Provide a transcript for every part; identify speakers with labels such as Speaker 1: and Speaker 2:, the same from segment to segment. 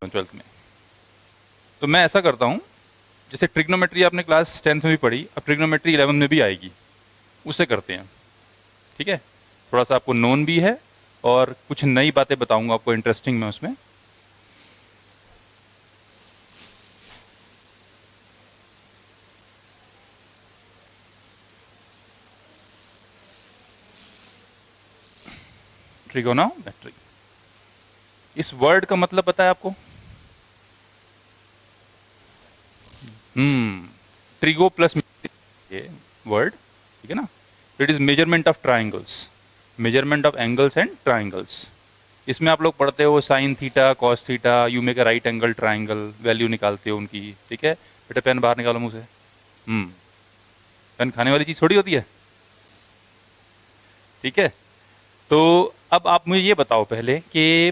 Speaker 1: Twelfth में। तो मैं ऐसा करता हूँ, जैसे ट्रिग्नोमेट्री आपने क्लास 10th में भी पढ़ी, अब ट्रिग्नोमेट्री 11th में भी आएगी, उसे करते हैं। ठीक है, थोड़ा सा आपको नोन भी है और कुछ नई बातें बताऊंगा आपको इंटरेस्टिंग में उसमें। ट्रिगोनोमेट्री, इस वर्ड का मतलब पता है आपको? ट्रिगो प्लस ये वर्ड, ठीक है ना। It is measurement of triangles, measurement of angles and triangles. इसमें आप लोग पढ़ते हो sine theta, cos theta, you make a right angle triangle, value निकालते हो उनकी। ठीक है बेटा, पेन बाहर निकालो मुंह से। पेन खाने वाली चीज थोड़ी होती है। ठीक है, तो अब आप मुझे ये बताओ पहले कि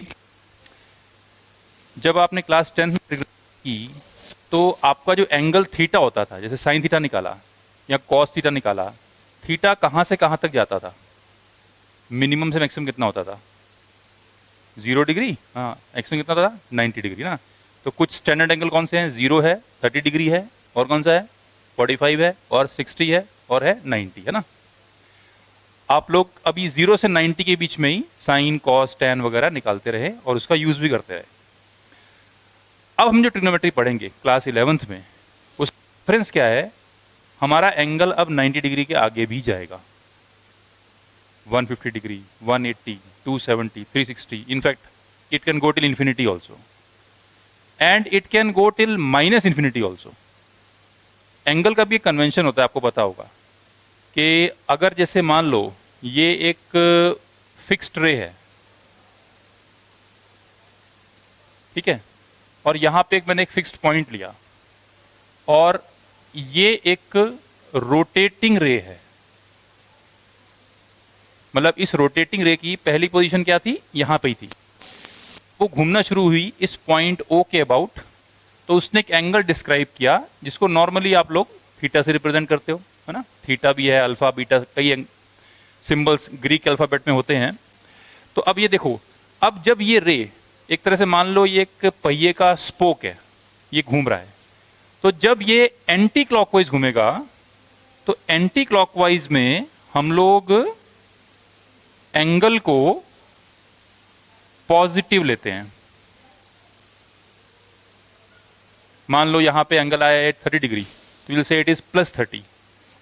Speaker 1: जब आपने क्लास 10th में की तो आपका जो एंगल थीटा होता था, जैसे साइन थीटा निकाला या कॉस थीटा निकाला, थीटा कहाँ से कहाँ तक जाता था? मिनिमम से मैक्सिमम कितना होता था? 0 डिग्री। हाँ, मैक्सिमम कितना था? 90 डिग्री ना। तो कुछ स्टैंडर्ड एंगल कौन से हैं? 0 है, 30 डिग्री है, और कौन सा है? 45 है, और 60 है, और है 90, है ना। आप लोग अभी 0 से 90 के बीच में ही साइन, कॉस, टैन वगैरह निकालते रहे और उसका यूज भी करते रहे। अब हम जो ट्रिग्नोमेट्री पढ़ेंगे क्लास 11th में, उस डिफरेंस क्या है? हमारा एंगल अब 90 डिग्री के आगे भी जाएगा। 150 degree, 180, 270, 360, in fact it can go till infinity also, and it can go till minus infinity also. Angle का भी एक कन्वेंशन होता है, आपको पता होगा कि अगर जैसे मान लो ये एक फिक्स्ड रे है, ठीक है, और यहां पे मैंने एक फिक्स्ड पॉइंट लिया, और ये एक रोटेटिंग रे है। मतलब इस रोटेटिंग रे की पहली पोजीशन क्या थी? यहां पे ही थी। वो घूमना शुरू हुई इस पॉइंट ओ के अबाउट, तो उसने एक एंगल डिस्क्राइब किया जिसको नॉर्मली आप लोग थीटा से रिप्रेजेंट करते हो, है ना। थीटा भी है, अल्फा, बीटा, कई सिंबल्स ग्रीक अल्फाबेट में होते हैं। तो अब ये देखो, अब जब ये रे एक तरह से मान लो ये एक पहिए का स्पोक है, ये घूम रहा है, तो जब ये एंटी क्लॉकवाइज घूमेगा तो एंटी क्लॉकवाइज में हम लोग एंगल को पॉजिटिव लेते हैं। मान लो यहां पे एंगल आया है 30 डिग्री, तो विल से इट इज +30,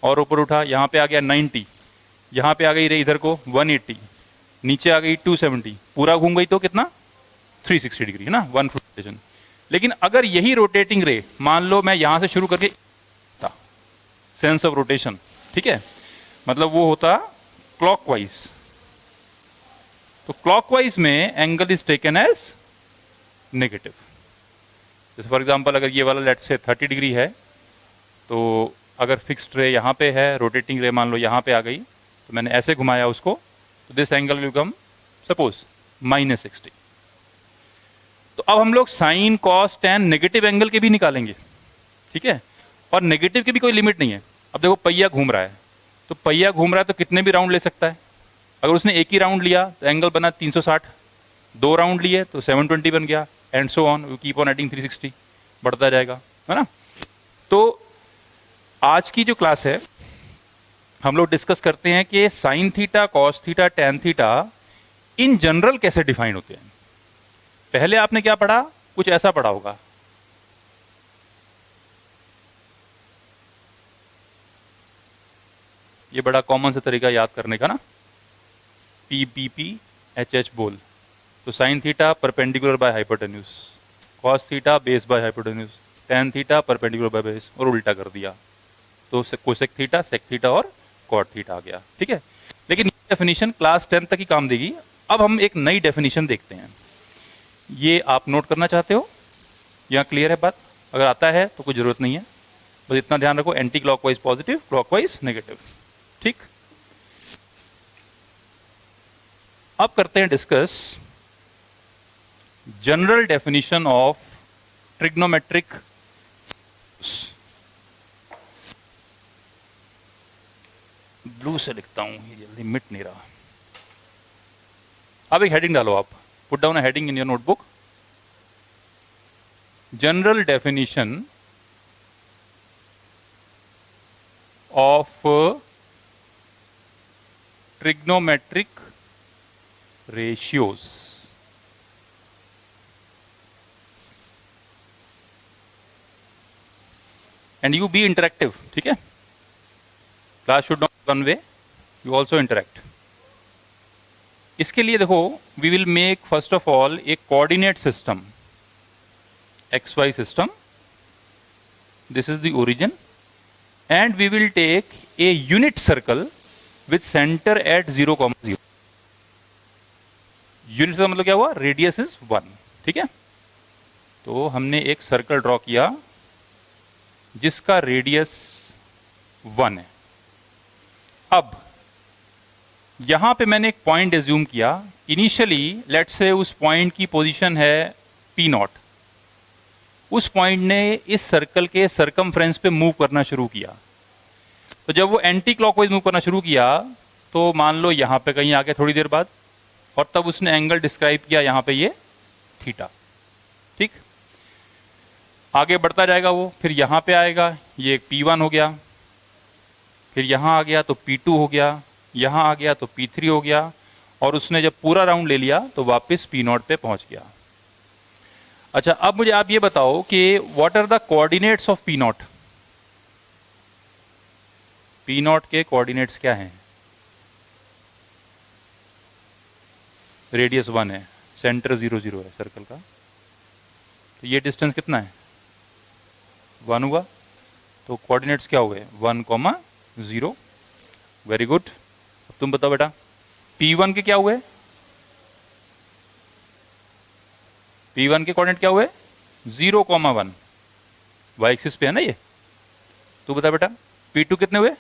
Speaker 1: और ऊपर उठा, यहां पे आ गया 90, यहां पे आ गई रे इधर को 180, नीचे आ गई 270, पूरा घूम गई तो कितना? 360 डिग्री, है ना, 150। लेकिन अगर यही रोटेटिंग रे, मान लो मैं यहां से शुरू करके, सेंस ऑफ रोटेशन, ठीक है, मतलब वो होता क्लॉकवाइज, तो क्लॉकवाइज में angle is taken as negative. जैसे फॉर एग्जांपल अगर ये वाला लेट से 30 डिग्री है, तो अगर फिक्स्ड रे यहाँ पे है, रोटेटिंग रे मान लो यहाँ पे आ गई, तो मैंने ऐसे घुमाया उसको, तो this angle will come suppose -60। तो अब हम लोग sine, cos, tan, negative angle के भी निकालेंगे, ठीक है, और नेगेटिव की भी कोई लिमिट नहीं है। अब देखो पहिया घूम रहा है, तो पहिया घूम रहा है तो कितने भी राउंड ले सकता है। अगर उसने एक ही राउंड लिया तो एंगल बना 360, 2 राउंड लिए तो 720 बन गया, and so on, we keep on adding 360, बढ़ता जाएगा, है ना। तो आज की जो क्लास है हम लोग डिस्कस करते हैं कि sine theta, cos theta, tan theta in general कैसे डिफाइन होते हैं। पहले आपने क्या पढ़ा? कुछ ऐसा पढ़ा होगा, ये बड़ा कॉमन सा तरीका याद करने का ना, PPPHH बोल। तो sine theta perpendicular by hypotenuse, cos theta base by hypotenuse, tan theta perpendicular by base, और उल्टा कर दिया तो कोसेक थीटा, सेक थीटा और कॉट थीटा आ गया, ठीक है। लेकिन ये डेफिनेशन क्लास 10 तक ही काम देगी। अब हम एक नई डेफिनेशन देखते हैं, ये आप नोट करना चाहते हो? यहाँ क्लियर है बात? अगर आता है तो कोई जरूरत नहीं है, बस इतना ध्यान रखो, anti clockwise positive, clockwise negative, ठीक। अब करते हैं discuss general definition of trigonometric. Blue से लिखता हूं, ये जल्दी मिट नहीं रहा। अब एक हेडिंग डालो आप, put down a heading in your notebook. General definition of trigonometric ratios. And you be interactive, ठीक है, class should not one way, you also interact. इसके लिए देखो, we will make first of all a coordinate system, X Y system, this is the origin, and we will take a unit circle with centre at 0,0। Unit circle मतलब क्या हुआ, radius is 1, ठीक है। तो हमने एक सर्कल ड्रॉ किया जिसका रेडियस 1 है। अब यहां पे मैंने एक पॉइंट एज्यूम किया, इनिशियली लेट्स से उस पॉइंट की पोजीशन है P0। उस पॉइंट ने इस सर्कल के सरकमफ्रेंस पे मूव करना शुरू किया। तो जब वो एंटी क्लॉकवाइज मूव करना शुरू किया तो मान लो यहां पे कहीं आ गया थोड़ी देर बाद, और तब उसने एंगल डिस्क्राइब किया यहां पे ये थीटा, ठीक। आगे बढ़ता जाएगा वो, फिर यहां पे आएगा, ये P1 हो गया, फिर यहां आ गया तो P2 हो गया, यहां आ गया तो P3 हो गया, और उसने जब पूरा राउंड ले लिया तो वापस P0 पे पहुंच गया। अच्छा, अब मुझे आप ये बताओ कि what are the coordinates of P0? P0 के कोऑर्डिनेट्स क्या हैं? रेडियस 1 है, सेंटर 0, 0 है सर्कल का, तो ये डिस्टेंस कितना है, 1 हुआ। तो कोऑर्डिनेट्स क्या हुए, 1,0। Very good. अब तुम बताओ बेटा, P1 के क्या हुए? P1 के कोऑर्डिनेट क्या हुए, 0,1, वाई एक्सिस पे है ना ये। तू बता बेटा, P2 कितने हुए,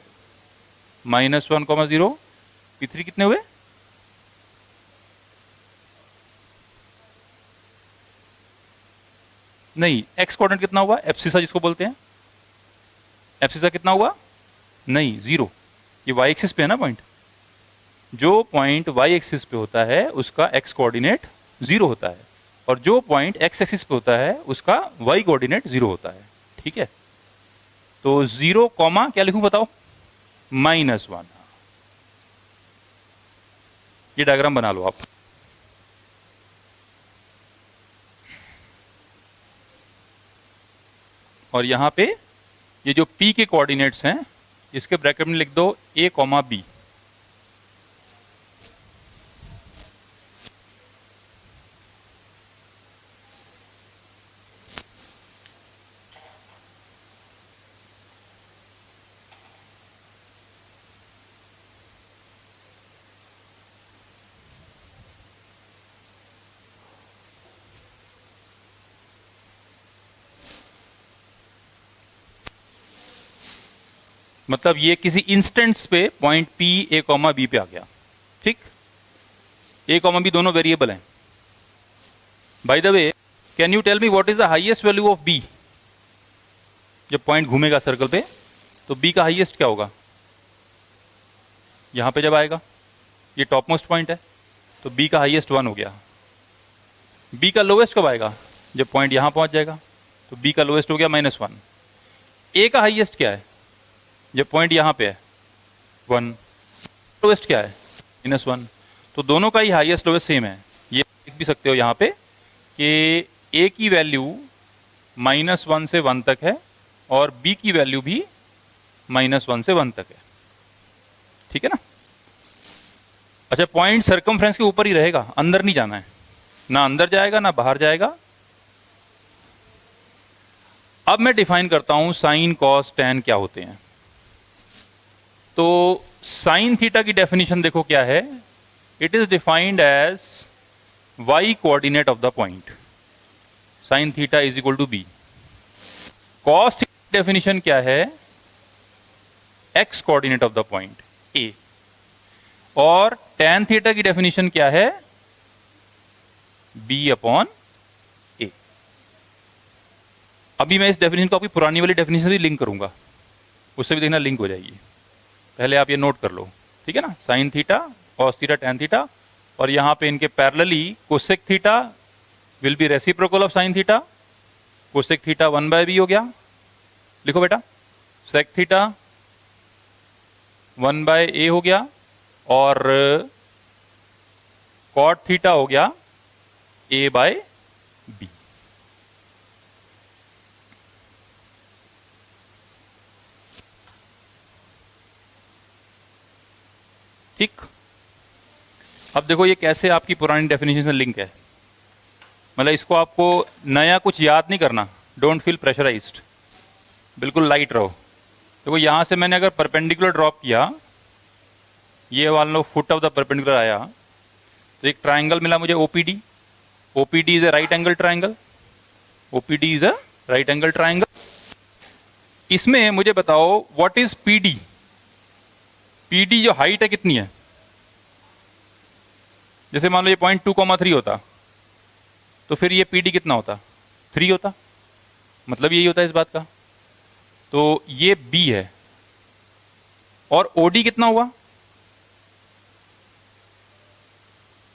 Speaker 1: -1,0। P3 कितने हुए, नहीं, एक्स कोऑर्डिनेट कितना हुआ, एब्सिसा जिसको बोलते हैं, एब्सिसा कितना हुआ, नहीं 0। ये वाई एक्सिस पे है ना पॉइंट, जो पॉइंट वाई एक्सिस पे होता है उसका एक्स कोऑर्डिनेट 0 होता है, और जो पॉइंट एक्स एक्सिस पे होता है उसका वाई कोऑर्डिनेट 0 होता है, ठीक है। तो 0, क्या लिखूं बताओ, -1। ये डायग्राम बना लो आप। और यहां पे ये जो P के कोऑर्डिनेट्स हैं इसके ब्रैकेट में लिख दो A, B। मतलब ये किसी इंस्टेंट्स पे पॉइंट P, A, B पे आ गया, ठीक। A, B दोनों वेरिएबल हैं। By the way, can you tell me what is the highest value of B? जब पॉइंट घूमेगा सर्कल पे तो B का हाईएस्ट क्या होगा, यहां पे जब आएगा, ये टॉप मोस्ट पॉइंट है, तो B का हाईएस्ट 1 हो गया। B का लोएस्ट कब आएगा, जब पॉइंट यहां पहुंच जाएगा, तो B का लोएस्ट हो गया -1। A का हाईएस्ट क्या है, जब पॉइंट यहां पे है 1, लोएस्ट क्या है, -1। तो दोनों का ही हाईएस्ट लोएस्ट सेम है। ये लिख भी सकते हो यहां पे कि A की वैल्यू -1 से 1 तक है और B की वैल्यू भी -1 से 1 तक है, ठीक है ना। अच्छा, पॉइंट सर्कमफ्रेंस के ऊपर ही रहेगा, अंदर नहीं जाना है, ना अंदर जाएगा ना बाहर जाएगा। अब मैं डिफाइन करता हूं साइन, कॉस, टैन क्या होते हैं। तो साइन थीटा की डेफिनेशन देखो क्या है, it is defined as y coordinate of the point, sine theta is equal to b। Cos theta की डेफिनेशन क्या है, x coordinate of the point a। और टैन थीटा की डेफिनेशन क्या है, b/a। अभी मैं इस डेफिनेशन को आपकी पुरानी वाली डेफिनेशन से लिंक करूंगा, उससे भी देखना लिंक हो जाएगी। पहले आप ये नोट कर लो, ठीक है ना। Sine theta, cos theta, tan theta, और यहां पे इनके parallelly cosec theta will be reciprocal of sine theta, cosec theta 1/b हो गया, लिखो बेटा, सेक थीटा 1/a हो गया, और कॉट थीटा हो गया a/b। ठीक। अब देखो ये कैसे आपकी पुरानी डेफिनेशन से लिंक है, मतलब इसको आपको नया कुछ याद नहीं करना, डोंट फील प्रेशराइज्ड, बिल्कुल लाइट रहो। देखो यहां से मैंने अगर परपेंडिकुलर ड्रॉप किया, ये मान लो फुट ऑफ द परपेंडिकुलर आया, तो एक ट्राइंगल मिला मुझे OPD. OPD is a right angle triangle, OPD is a right angle triangle. इसमें मुझे बताओ व्हाट इज पीडी। पीडी जो हाइट है कितनी है, जैसे मान लो ये 0.2,3 होता, तो फिर ये पीडी कितना होता, 3 होता, मतलब यही होता है इस बात का। तो ये बी है, और ओडी कितना हुआ,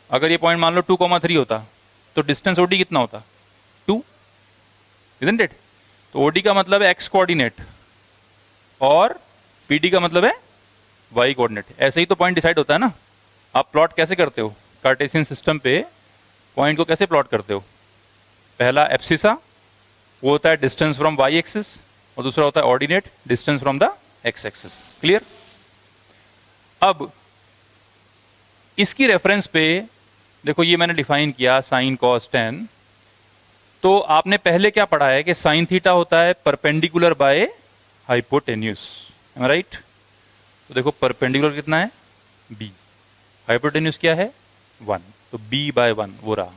Speaker 1: अगर ये पॉइंट मान लो 2,3 होता, तो डिस्टेंस ओडी कितना होता, 2, इजंट इट। तो ओडी का मतलब है एक्स कोऑर्डिनेट, और पीडी का मतलब है वाई कोऑर्डिनेट। ऐसे ही तो पॉइंट डिसाइड होता है ना। आप प्लॉट कैसे करते हो कार्टेशियन सिस्टम पे, पॉइंट को कैसे प्लॉट करते हो, पहला एब्सिसा, वो होता है डिस्टेंस फ्रॉम वाई एक्सिस, और दूसरा होता है ordinate, distance from the x axis. Clear. अब इसकी रेफरेंस पे देखो, ये मैंने डिफाइन किया साइन कॉस टेन। तो आपने पहले क्या पढ़ा है कि साइन थीटा होता है परपेंडिकुलर बाय हाइपोटेन्यूस, राइट। तो देखो परपेंडिकुलर कितना है, बी, हाइपोटेन्यूस क्या है 1, तो b/1 वो रहा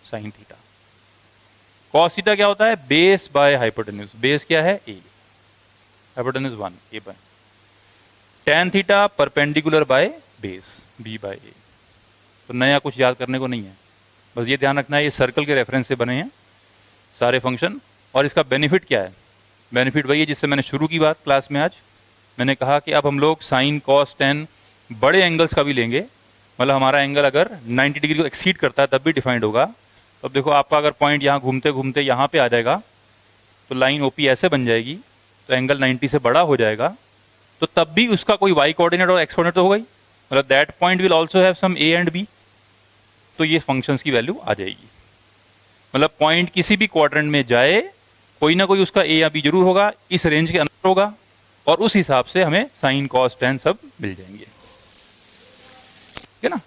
Speaker 1: साइन थीटा। कॉस थीटा क्या होता है, बेस बाय हाइपोटेन्यूस, बेस क्या है a, hypotenuse 1, a/। tan theta perpendicular by base, b/a। तो नया कुछ याद करने को नहीं है, बस ये ध्यान रखना है ये सर्कल के रेफरेंस से बने हैं सारे फंक्शन। और इसका बेनिफिट क्या है, बेनिफिट वही है जिससे मैंने शुरू की बात क्लास में। आज मैंने कहा कि अब हम लोग साइन कॉस टेन बड़े एंगल्स का भी लेंगे, मतलब हमारा एंगल अगर 90 डिग्री को एक्सीड करता है तब भी डिफाइंड होगा। तो अब देखो आपका अगर पॉइंट यहाँ घूमते घूमते यहाँ पे आ जाएगा, तो लाइन ओपी ऐसे बन जाएगी, तो एंगल 90 से बड़ा हो जाएगा, तो तब भी उसका कोई वाई कोऑर्डिनेट और एक्स कोऑर्डिनेट तो होगा ही, मतलब that point will also have some A and B. तो ये फंक्शंस की वैल्यू आ जाएगी, मतलब पॉइंट किसी भी क्वाड्रेंट में जाए, कोई ना कोई उसका ए या बी जरूर होगा, इस रेंज के अंदर होगा, और उस हिसाब से हमें साइन कॉस टेन सब मिल जाएंगे, ठीक है ना।